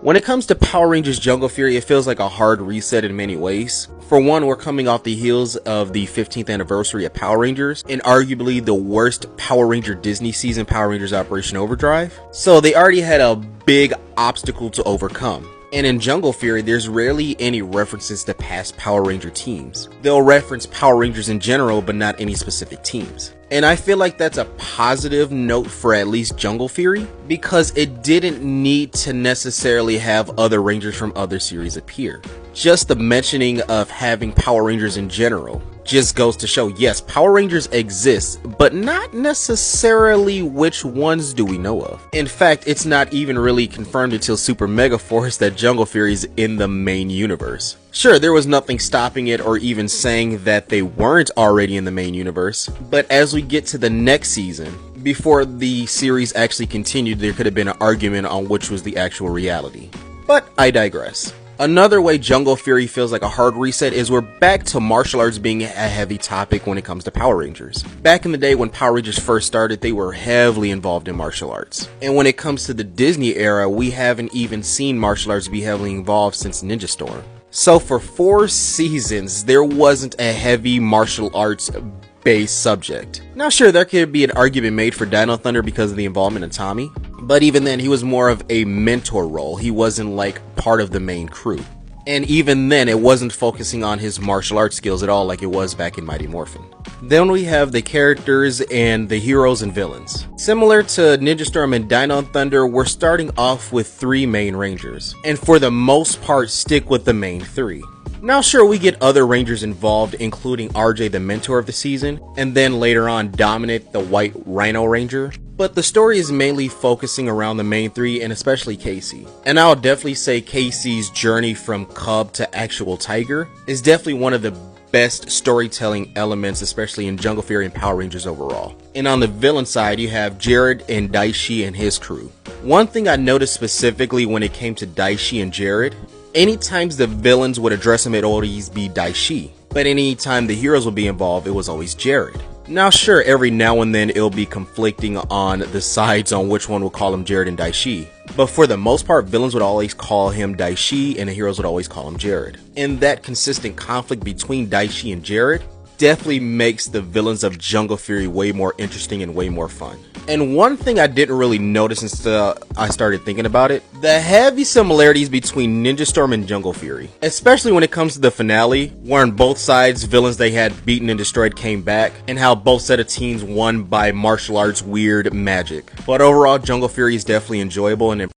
When it comes to Power Rangers Jungle Fury, it feels like a hard reset in many ways. For one, we're coming off the heels of the 15th anniversary of Power Rangers, and arguably the worst Power Ranger Disney season, Power Rangers Operation Overdrive. So they already had a big obstacle to overcome. And in Jungle Fury, there's rarely any references to past Power Ranger teams. They'll reference Power Rangers in general, but not any specific teams. And I feel like that's a positive note for at least Jungle Fury, because it didn't need to necessarily have other Rangers from other series appear. Just the mentioning of having Power Rangers in general just goes to show, yes, Power Rangers exist, but not necessarily which ones do we know of. In fact, it's not even really confirmed until Super Mega Force that Jungle Fury is in the main universe. Sure, there was nothing stopping it or even saying that they weren't already in the main universe, but as we get to the next season, before the series actually continued, there could have been an argument on which was the actual reality. But I digress. Another way Jungle Fury feels like a hard reset is we're back to martial arts being a heavy topic when it comes to Power Rangers. Back in the day when Power Rangers first started, they were heavily involved in martial arts. And when it comes to the Disney era, we haven't even seen martial arts be heavily involved since Ninja Storm. So for 4 seasons, there wasn't a heavy martial arts based subject. Now sure, there could be an argument made for Dino Thunder because of the involvement of Tommy, but even then he was more of a mentor role. He wasn't like part of the main crew. And even then it wasn't focusing on his martial arts skills at all like it was back in Mighty Morphin. Then we have the characters and the heroes and villains. Similar to Ninja Storm and Dino Thunder, we're starting off with 3 main Rangers, and for the most part stick with the main 3. Now sure, we get other Rangers involved, including RJ, the mentor of the season, and then later on Dominic, the White Rhino Ranger, but the story is mainly focusing around the main 3 and especially Casey. And I'll definitely say Casey's journey from cub to actual tiger is definitely one of the best storytelling elements, especially in Jungle Fury and Power Rangers overall. And on the villain side, you have Jared and Daishi and his crew. One thing I noticed specifically when it came to Daishi and Jared, anytime the villains would address him, it'd always be Daishi, but anytime the heroes would be involved, it was always Jared. Now sure, every now and then it'll be conflicting on the sides on which one will call him Jared and Daishi, but for the most part, villains would always call him Daishi and the heroes would always call him Jared. And that consistent conflict between Daishi and Jared definitely makes the villains of Jungle Fury way more interesting and way more fun. And one thing I didn't really notice until I started thinking about it, the heavy similarities between Ninja Storm and Jungle Fury, especially when it comes to the finale, where on both sides villains they had beaten and destroyed came back, and how both set of teams won by martial arts weird magic. But overall, Jungle Fury is definitely enjoyable and